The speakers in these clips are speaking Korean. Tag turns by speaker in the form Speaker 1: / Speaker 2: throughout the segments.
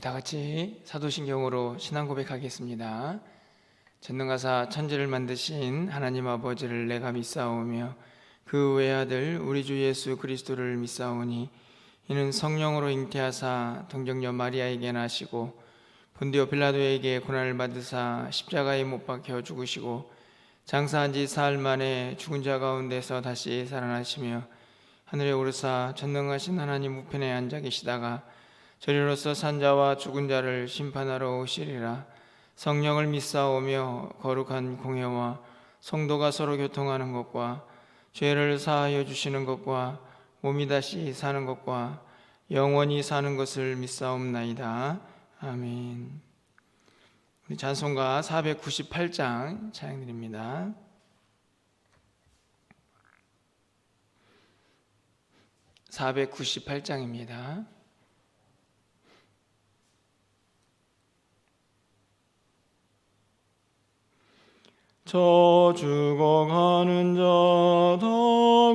Speaker 1: 다 같이 사도신경으로 신앙 고백하겠습니다. 전능하사 천지를 만드신 하나님 아버지를 내가 믿사오며 그 외아들 우리 주 예수 그리스도를 믿사오니 이는 성령으로 잉태하사 동정녀 마리아에게 나시고 본디오 빌라도에게 고난을 받으사 십자가에 못 박혀 죽으시고 장사한 지 사흘 만에 죽은 자 가운데서 다시 살아나시며 하늘에 오르사 전능하신 하나님 우편에 앉아 계시다가 저리로서 산자와 죽은 자를 심판하러 오시리라. 성령을 믿사오며 거룩한 공회와 성도가 서로 교통하는 것과 죄를 사하여 주시는 것과 몸이 다시 사는 것과 영원히 사는 것을 믿사옵나이다. 아멘. 우리 찬송가 498장 찬양드립니다. (498장입니다)
Speaker 2: 저 죽어가는 자 다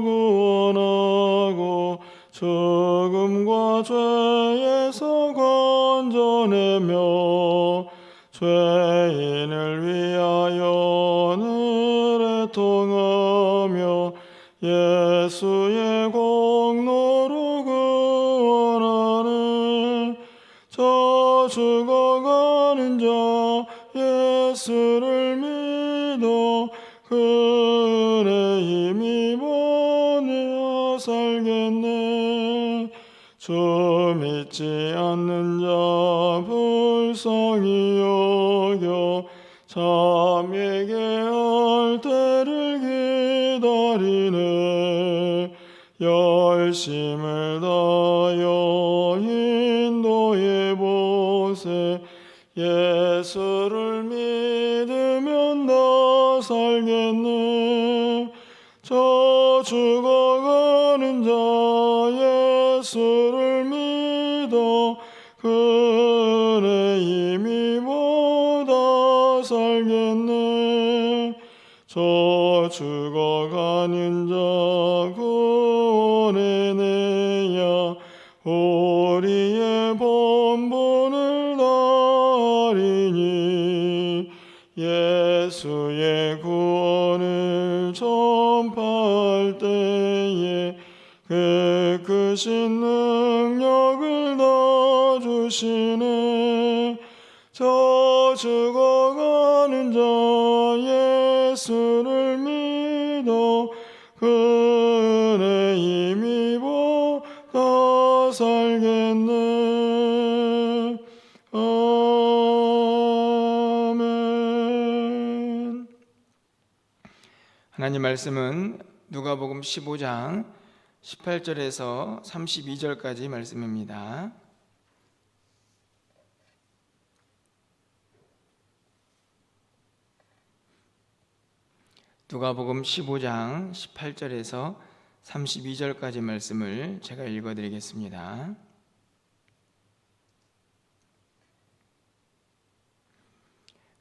Speaker 2: 구원하고 죽음과 죄에서 건져내며 죄인을 위하여 늘 애통하며 예수의 공로로 구원하는 저 죽어가는 자 예수를 믿어 그 은혜 힘입어 내어 살겠네. 주 믿지 않는 자 불쌍히 여겨 참에게 할 때를 기다리네. 열심을 다하여 인도해 보세. 예수를 믿으면 나 살겠네. 저 죽어가는 자 예수를 믿어 그 은혜 힘입어 다 살겠네. 저 죽어가는 자 구원해 내야 우리의 본분을 다하리니 예수의 구원을 전파할 때에 그 크신 능력을 다 주시네. 저 죽어가는 자 예수를 믿어 그 은혜 힘입어 다 살겠네. 아멘.
Speaker 1: 하나님 말씀은 누가복음 15장 18절에서 32절까지 말씀입니다. 누가복음 15장 18절에서 32절까지 말씀을 제가 읽어드리겠습니다.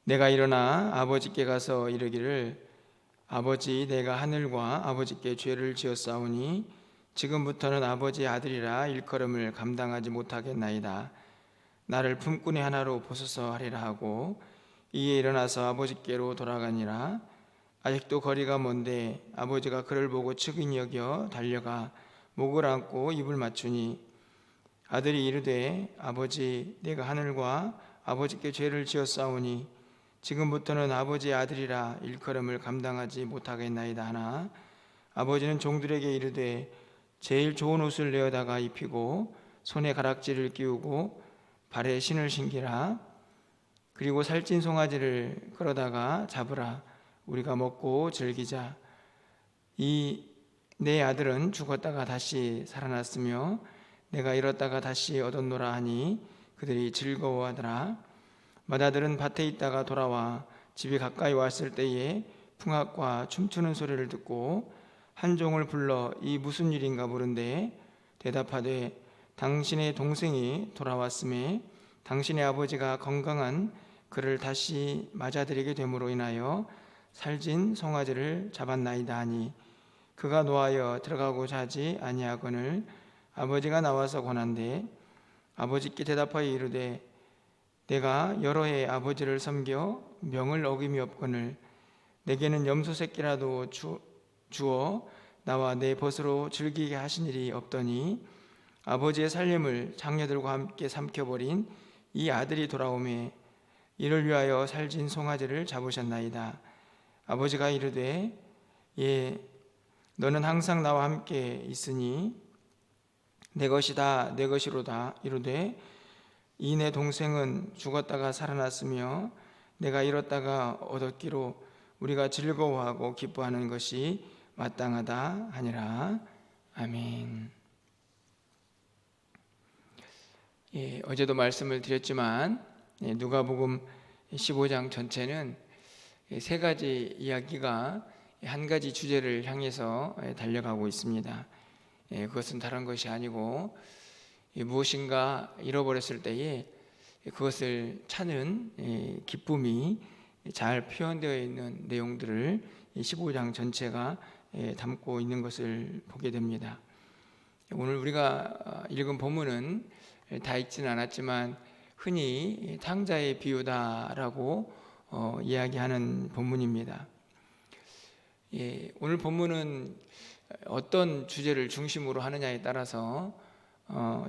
Speaker 1: 내가 일어나 아버지께 가서 이르기를 아버지, 내가 하늘과 아버지께 죄를 지었사오니 지금부터는 아버지의 아들이라 일컬음을 감당하지 못하겠나이다. 나를 품꾼의 하나로 보소서 하리라 하고 이에 일어나서 아버지께로 돌아가니라. 아직도 거리가 먼데 아버지가 그를 보고 측은히 여겨 달려가 목을 안고 입을 맞추니 아들이 이르되 아버지, 내가 하늘과 아버지께 죄를 지었사오니 지금부터는 아버지의 아들이라 일컬음을 감당하지 못하겠나이다 하나 아버지는 종들에게 이르되 제일 좋은 옷을 내어다가 입히고 손에 가락지를 끼우고 발에 신을 신기라. 그리고 살찐 송아지를 끌어다가 잡으라. 우리가 먹고 즐기자. 이 내 아들은 죽었다가 다시 살아났으며 내가 잃었다가 다시 얻었노라 하니 그들이 즐거워하더라. 맏아들은 밭에 있다가 돌아와 집이 가까이 왔을 때에 풍악과 춤추는 소리를 듣고 한 종을 불러 이 무슨 일인가 물은데 대답하되 당신의 동생이 돌아왔음에 당신의 아버지가 건강한 그를 다시 맞아들이게 됨으로 인하여 살진 송아지를 잡았나이다 하니 그가 노하여 들어가고자 하지 아니하거늘 아버지가 나와서 권한대 아버지께 대답하여 이르되 내가 여러 해 아버지를 섬겨 명을 어김이 없거늘 내게는 염소 새끼라도 주어 나와 내 벗으로 즐기게 하신 일이 없더니 아버지의 살림을 장녀들과 함께 삼켜버린 이 아들이 돌아오매 이를 위하여 살진 송아지를 잡으셨나이다. 아버지가 이르되 예 너는 항상 나와 함께 있으니 내 것이다 내 것이로다. 이르되 이 내 동생은 죽었다가 살아났으며 내가 잃었다가 얻었기로 우리가 즐거워하고 기뻐하는 것이 마땅하다 하니라. 아멘. 어제도 말씀을 드렸지만 누가복음 15장 전체는 세 가지 이야기가 한 가지 주제를 향해서 달려가고 있습니다. 그것은 다른 것이 아니고 무엇인가 잃어버렸을 때에 그것을 찾는 기쁨이 잘 표현되어 있는 내용들을 15장 전체가 담고 있는 것을 보게 됩니다. 오늘 우리가 읽은 본문은 다 읽지는 않았지만 흔히 탕자의 비유다라고 이야기하는 본문입니다. 오늘 본문은 어떤 주제를 중심으로 하느냐에 따라서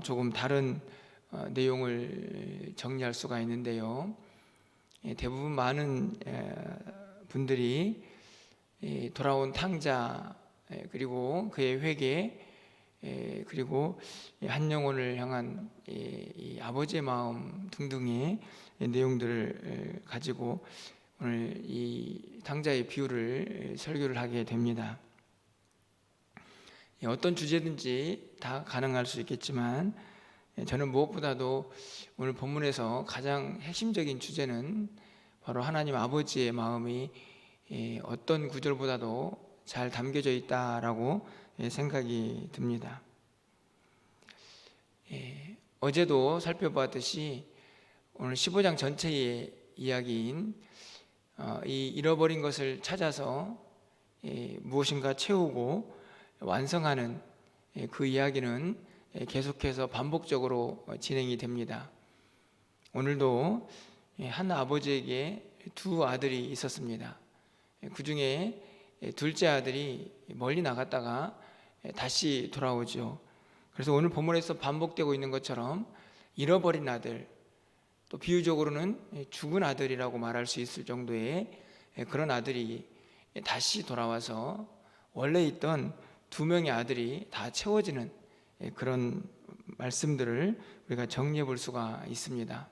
Speaker 1: 조금 다른 내용을 정리할 수가 있는데요. 대부분 많은 분들이 돌아온 탕자 그리고 그의 회개 그리고 한 영혼을 향한 이 아버지의 마음 등등의 내용들을 가지고 오늘 이 탕자의 비유를 설교를 하게 됩니다. 어떤 주제든지 다 가능할 수 있겠지만 저는 무엇보다도 오늘 본문에서 가장 핵심적인 주제는 바로 하나님 아버지의 마음이 어떤 구절보다도 잘 담겨져 있다라고 생각이 듭니다. 어제도 살펴보았듯이 오늘 15장 전체의 이야기인 이 잃어버린 것을 찾아서 무엇인가 채우고 완성하는 그 이야기는 계속해서 반복적으로 진행이 됩니다. 오늘도 한 아버지에게 두 아들이 있었습니다. 그 중에 둘째 아들이 멀리 나갔다가 다시 돌아오죠. 그래서 오늘 본문에서 반복되고 있는 것처럼 잃어버린 아들, 또 비유적으로는 죽은 아들이라고 말할 수 있을 정도의 그런 아들이 다시 돌아와서 원래 있던 두 명의 아들이 다 채워지는 그런 말씀들을 우리가 정리해 볼 수가 있습니다.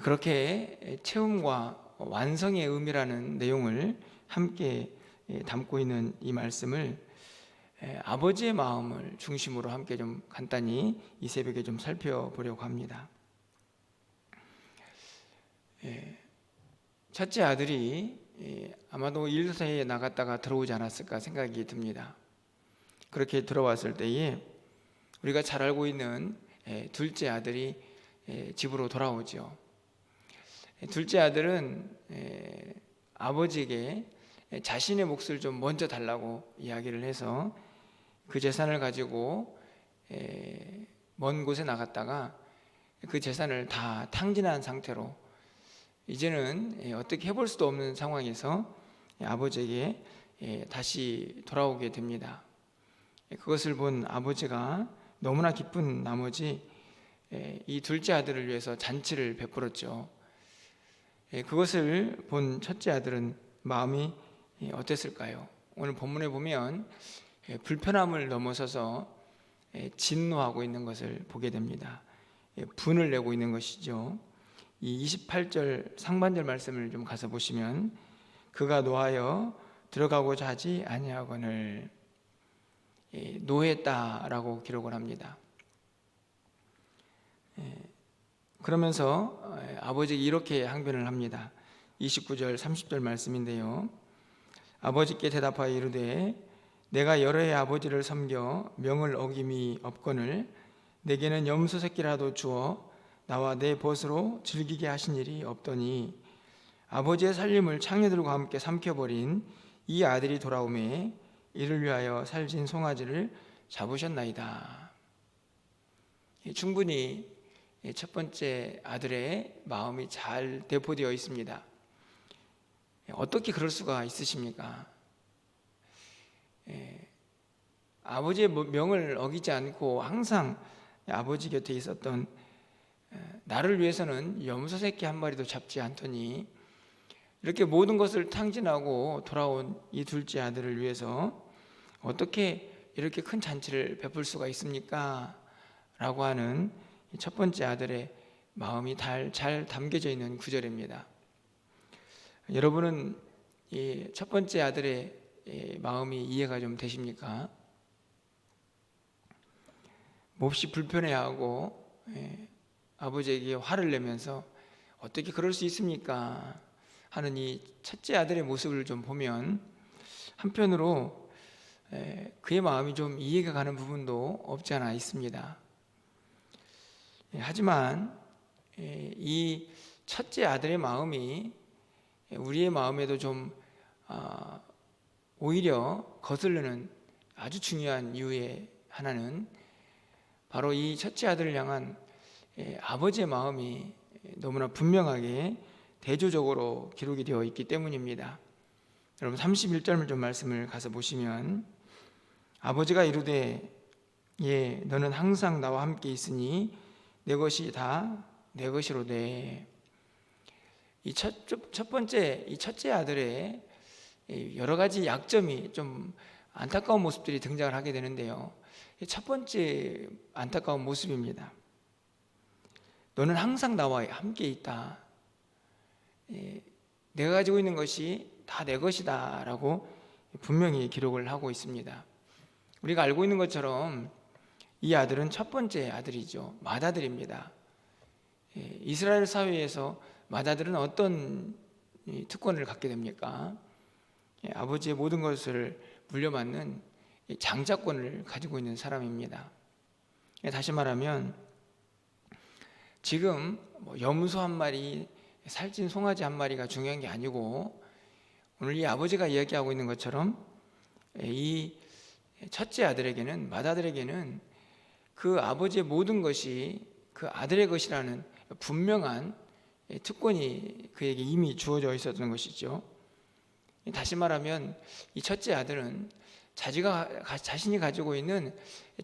Speaker 1: 그렇게 채움과 완성의 의미라는 내용을 함께 담고 있는 이 말씀을 아버지의 마음을 중심으로 함께 좀 간단히 이 새벽에 좀 살펴보려고 합니다. 첫째 아들이 아마도 일터에 나갔다가 들어오지 않았을까 생각이 듭니다. 그렇게 들어왔을 때에 우리가 잘 알고 있는 둘째 아들이 집으로 돌아오죠. 둘째 아들은 아버지에게 자신의 몫을 좀 먼저 달라고 이야기를 해서 그 재산을 가지고 먼 곳에 나갔다가 그 재산을 다 탕진한 상태로 이제는 어떻게 해볼 수도 없는 상황에서 아버지에게 다시 돌아오게 됩니다. 그것을 본 아버지가 너무나 기쁜 나머지 이 둘째 아들을 위해서 잔치를 베풀었죠. 그것을 본 첫째 아들은 마음이 어땠을까요? 오늘 본문에 보면 불편함을 넘어서서 진노하고 있는 것을 보게 됩니다. 분을 내고 있는 것이죠. 이 28절 상반절 말씀을 좀 가서 보시면 그가 노하여 들어가고자 하지 아니하거늘 노했다라고 기록을 합니다. 그러면서 아버지에게 이렇게 항변을 합니다. 29절 30절 말씀인데요. 아버지께 대답하여 이르되 내가 여러 해 아버지를 섬겨 명을 어김이 없거늘 내게는 염소 새끼라도 주어 나와 내 벗으로 즐기게 하신 일이 없더니 아버지의 살림을 창녀들과 함께 삼켜버린 이 아들이 돌아오매 이를 위하여 살진 송아지를 잡으셨나이다. 충분히 첫 번째 아들의 마음이 잘 대포되어 있습니다. 어떻게 그럴 수가 있으십니까? 아버지의 명을 어기지 않고 항상 아버지 곁에 있었던, 나를 위해서는 염소 새끼 한 마리도 잡지 않더니 이렇게 모든 것을 탕진하고 돌아온 이 둘째 아들을 위해서 어떻게 이렇게 큰 잔치를 베풀 수가 있습니까? 라고 하는 첫 번째 아들의 마음이 잘 담겨져 있는 구절입니다. 여러분은 이 첫 번째 아들의 마음이 이해가 좀 되십니까? 몹시 불편해하고 아버지에게 화를 내면서 어떻게 그럴 수 있습니까? 하는 이 첫째 아들의 모습을 좀 보면 한편으로 그의 마음이 좀 이해가 가는 부분도 없지 않아 있습니다. 하지만 이 첫째 아들의 마음이 우리의 마음에도 좀 오히려 거슬리는 아주 중요한 이유의 하나는 바로 이 첫째 아들을 향한 아버지의 마음이 너무나 분명하게 대조적으로 기록이 되어 있기 때문입니다. 여러분 31절 좀 말씀을 가서 보시면, 아버지가 이르되 너는 항상 나와 함께 있으니 내 것이 다 내 것이로되. 이 첫 번째 이 첫째 아들의 여러 가지 약점이 좀 안타까운 모습들이 등장을 하게 되는데요, 첫 번째 안타까운 모습입니다. 너는 항상 나와 함께 있다. 내가 가지고 있는 것이 다 내 것이다 라고 분명히 기록을 하고 있습니다. 우리가 알고 있는 것처럼 이 아들은 첫 번째 아들이죠. 맏아들입니다. 이스라엘 사회에서 맏아들은 어떤 특권을 갖게 됩니까? 아버지의 모든 것을 물려받는 장자권을 가지고 있는 사람입니다. 다시 말하면 지금 염소 한 마리, 살찐 송아지 한 마리가 중요한 게 아니고, 오늘 이 아버지가 이야기하고 있는 것처럼 이 첫째 아들에게는, 맏아들에게는 그 아버지의 모든 것이 그 아들의 것이라는 분명한 특권이 그에게 이미 주어져 있었던 것이죠. 다시 말하면 이 첫째 아들은 자신이 가지고 있는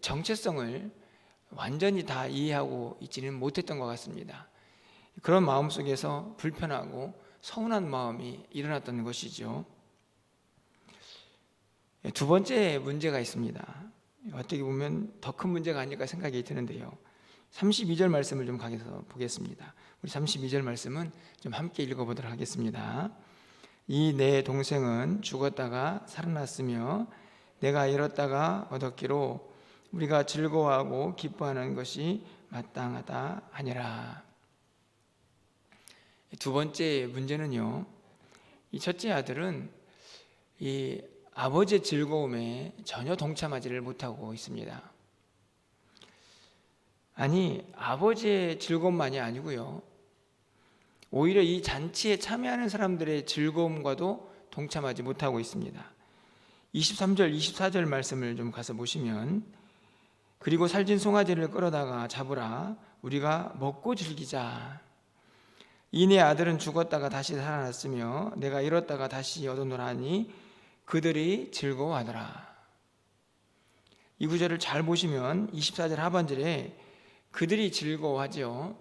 Speaker 1: 정체성을 완전히 다 이해하고 있지는 못했던 것 같습니다. 그런 마음 속에서 불편하고 서운한 마음이 일어났던 것이죠. 두 번째 문제가 있습니다. 어떻게 보면 더 큰 문제가 아닐까 생각이 드는데요, 32절 말씀을 좀 가서 보겠습니다. 우리 32절 말씀은 좀 함께 읽어보도록 하겠습니다. 이 내 동생은 죽었다가 살아났으며 내가 잃었다가 얻었기로 우리가 즐거워하고 기뻐하는 것이 마땅하다 하니라. 두 번째 문제는요, 이 첫째 아들은 이 아버지의 즐거움에 전혀 동참하지를 못하고 있습니다. 아니, 아버지의 즐거움만이 아니고요, 오히려 이 잔치에 참여하는 사람들의 즐거움과도 동참하지 못하고 있습니다. 23절, 24절 말씀을 좀 가서 보시면, 그리고 살찐 송아지를 끌어다가 잡으라, 우리가 먹고 즐기자. 이 내 아들은 죽었다가 다시 살아났으며 내가 잃었다가 다시 얻어노라 하니 그들이 즐거워하더라. 이 구절을 잘 보시면 24절 하반절에 그들이 즐거워하죠.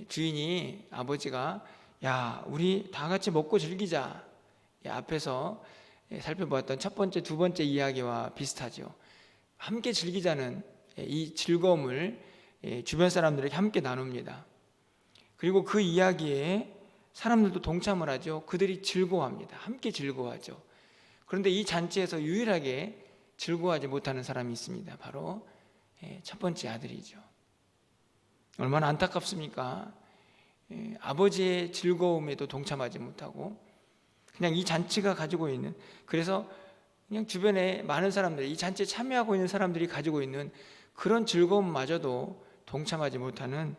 Speaker 1: 주인이, 아버지가 야 우리 다 같이 먹고 즐기자, 앞에서 살펴보았던 첫 번째, 두 번째 이야기와 비슷하죠. 함께 즐기자는 이 즐거움을 주변 사람들에게 함께 나눕니다. 그리고 그 이야기에 사람들도 동참을 하죠. 그들이 즐거워합니다. 함께 즐거워하죠. 그런데 이 잔치에서 유일하게 즐거워하지 못하는 사람이 있습니다. 바로 첫 번째 아들이죠. 얼마나 안타깝습니까? 아버지의 즐거움에도 동참하지 못하고 그냥 이 잔치가 가지고 있는, 그래서 그냥 주변에 많은 사람들, 이 잔치에 참여하고 있는 사람들이 가지고 있는 그런 즐거움마저도 동참하지 못하는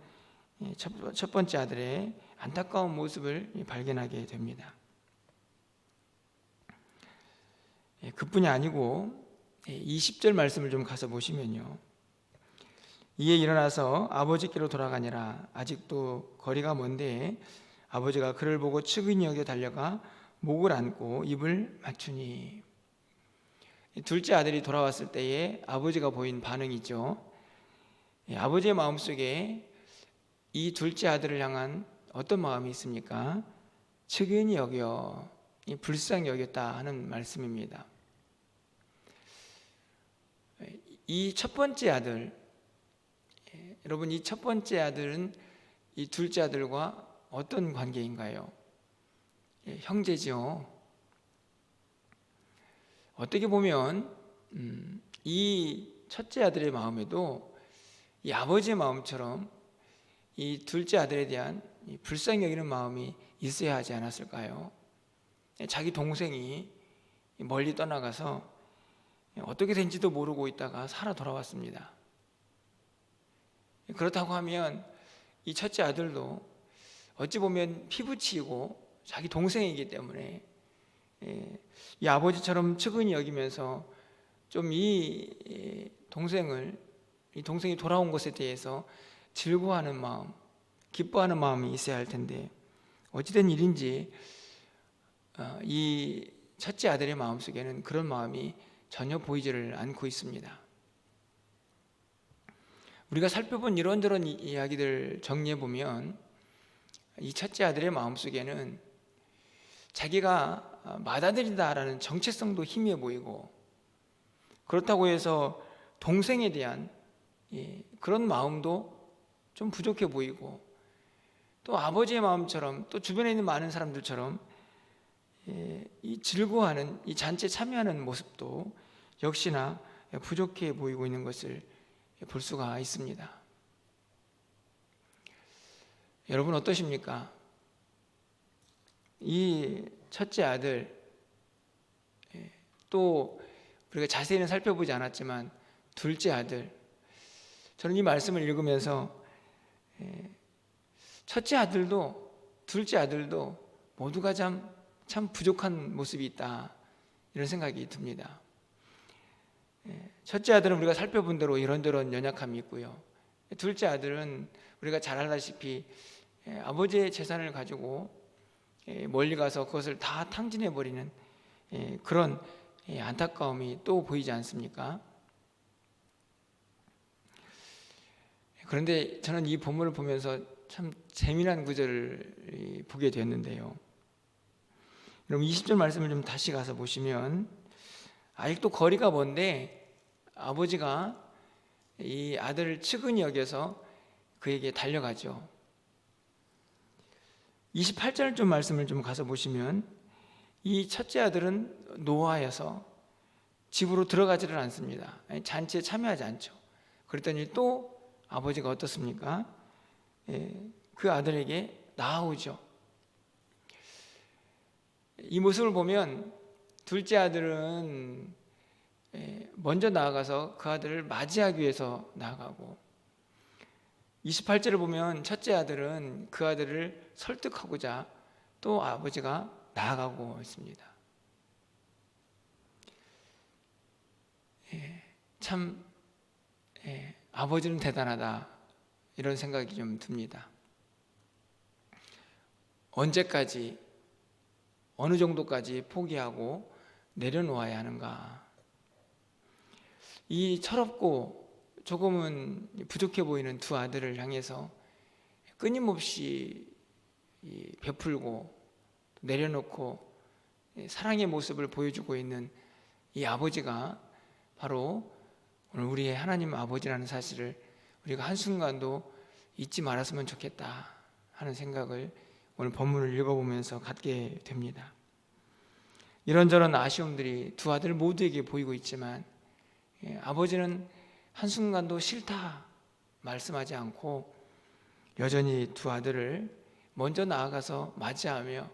Speaker 1: 첫 번째 아들의 안타까운 모습을 발견하게 됩니다. 그뿐이 아니고 20절 말씀을 좀 가서 보시면요, 이에 일어나서 아버지께로 돌아가니라. 아직도 거리가 먼데 아버지가 그를 보고 측은히 여겨 달려가 목을 안고 입을 맞추니. 둘째 아들이 돌아왔을 때에 아버지가 보인 반응이죠. 아버지의 마음속에 이 둘째 아들을 향한 어떤 마음이 있습니까? 측은히 여겨, 불쌍히 여겼다 하는 말씀입니다. 이 첫 번째 아들, 여러분, 이 첫 번째 아들은 이 둘째 아들과 어떤 관계인가요? 형제죠. 어떻게 보면 이 첫째 아들의 마음에도 이 아버지의 마음처럼 이 둘째 아들에 대한 불쌍히 여기는 마음이 있어야 하지 않았을까요? 자기 동생이 멀리 떠나가서 어떻게 된지도 모르고 있다가 살아 돌아왔습니다. 그렇다고 하면 이 첫째 아들도 어찌 보면 피부치이고 자기 동생이기 때문에 이 아버지처럼 측은히 여기면서 좀 이 동생이 돌아온 것에 대해서 즐거워하는 마음, 기뻐하는 마음이 있어야 할 텐데 어찌된 일인지 이 첫째 아들의 마음속에는 그런 마음이 전혀 보이지를 않고 있습니다. 우리가 살펴본 이런저런 이야기들 정리해 보면 이 첫째 아들의 마음속에는 자기가 맏아들이다라는 정체성도 희미해 보이고, 그렇다고 해서 동생에 대한 그런 마음도 좀 부족해 보이고, 또 아버지의 마음처럼 또 주변에 있는 많은 사람들처럼 이 즐거워하는, 이 잔치에 참여하는 모습도 역시나 부족해 보이고 있는 것을 볼 수가 있습니다. 여러분 어떠십니까? 이 첫째 아들, 또 우리가 자세히는 살펴보지 않았지만 둘째 아들, 저는 이 말씀을 읽으면서 첫째 아들도 둘째 아들도 모두가 참 부족한 모습이 있다, 이런 생각이 듭니다. 첫째 아들은 우리가 살펴본 대로 이런저런 연약함이 있고요. 둘째 아들은 우리가 잘 알다시피 아버지의 재산을 가지고 멀리 가서 그것을 다 탕진해 버리는 그런 안타까움이 또 보이지 않습니까? 그런데 저는 이 본문을 보면서 참 재미난 구절을 보게 됐는데요. 여러분 20절 말씀을 좀 다시 가서 보시면, 아직도 거리가 먼데 아버지가 이 아들을 측은히 여겨서 그에게 달려가죠. 28절 좀 말씀을 좀 가서 보시면, 이 첫째 아들은 노하여서 집으로 들어가지를 않습니다. 잔치에 참여하지 않죠. 그랬더니 또 아버지가 어떻습니까? 그 아들에게 나아오죠. 이 모습을 보면 둘째 아들은 먼저 나아가서 그 아들을 맞이하기 위해서 나아가고, 28절을 보면 첫째 아들은 그 아들을 설득하고자 또 아버지가 나아가고 있습니다. 참 아버지는 대단하다, 이런 생각이 좀 듭니다. 언제까지, 어느 정도까지 포기하고 내려놓아야 하는가? 이 철없고 조금은 부족해 보이는 두 아들을 향해서 끊임없이 베풀고 내려놓고 사랑의 모습을 보여주고 있는 이 아버지가 바로 오늘 우리의 하나님 아버지라는 사실을 우리가 한순간도 잊지 말았으면 좋겠다 하는 생각을 오늘 본문을 읽어보면서 갖게 됩니다. 이런저런 아쉬움들이 두 아들 모두에게 보이고 있지만 아버지는 한순간도 싫다 말씀하지 않고 여전히 두 아들을 먼저 나아가서 맞이하며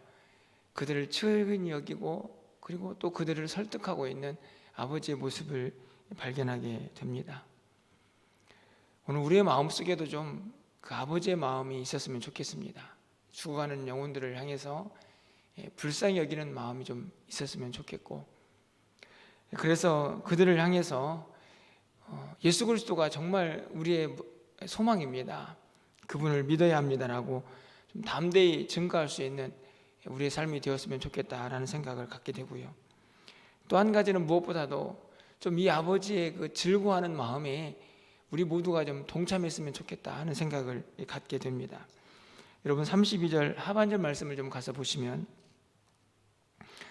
Speaker 1: 그들을 측은히 여기고, 그리고 또 그들을 설득하고 있는 아버지의 모습을 발견하게 됩니다. 오늘 우리의 마음속에도 좀 그 아버지의 마음이 있었으면 좋겠습니다. 죽어가는 영혼들을 향해서 불쌍히 여기는 마음이 좀 있었으면 좋겠고, 그래서 그들을 향해서 예수 그리스도가 정말 우리의 소망입니다. 그분을 믿어야 합니다라고 좀 담대히 증거할 수 있는 우리의 삶이 되었으면 좋겠다라는 생각을 갖게 되고요. 또 한 가지는 무엇보다도 좀 이 아버지의 그 즐거워하는 마음에 우리 모두가 좀 동참했으면 좋겠다 하는 생각을 갖게 됩니다. 여러분 32절 하반절 말씀을 좀 가서 보시면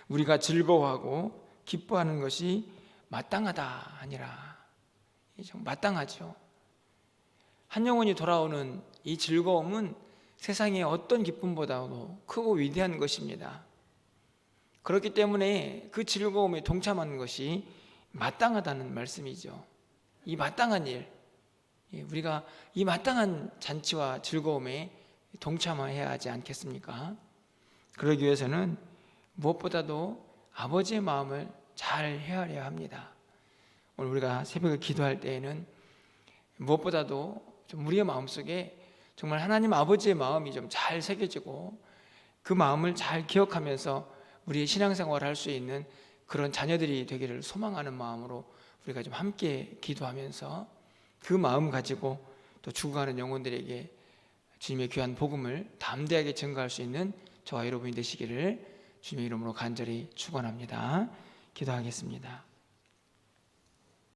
Speaker 1: 우리가 즐거워하고 기뻐하는 것이 마땅하다 아니라 좀 마땅하죠. 한 영혼이 돌아오는 이 즐거움은 세상의 어떤 기쁨보다도 크고 위대한 것입니다. 그렇기 때문에 그 즐거움에 동참하는 것이 마땅하다는 말씀이죠. 이 마땅한 일, 우리가 이 마땅한 잔치와 즐거움에 동참해야 하지 않겠습니까? 그러기 위해서는 무엇보다도 아버지의 마음을 잘 헤아려야 합니다. 오늘 우리가 새벽에 기도할 때에는 무엇보다도 좀 우리의 마음속에 정말 하나님 아버지의 마음이 좀 잘 새겨지고 그 마음을 잘 기억하면서 우리의 신앙생활을 할 수 있는 그런 자녀들이 되기를 소망하는 마음으로 우리가 좀 함께 기도하면서 그 마음 가지고 또 죽어가는 영혼들에게 주님의 귀한 복음을 담대하게 증거할 수 있는 저와 여러분이 되시기를 주님의 이름으로 간절히 축원합니다. 기도하겠습니다.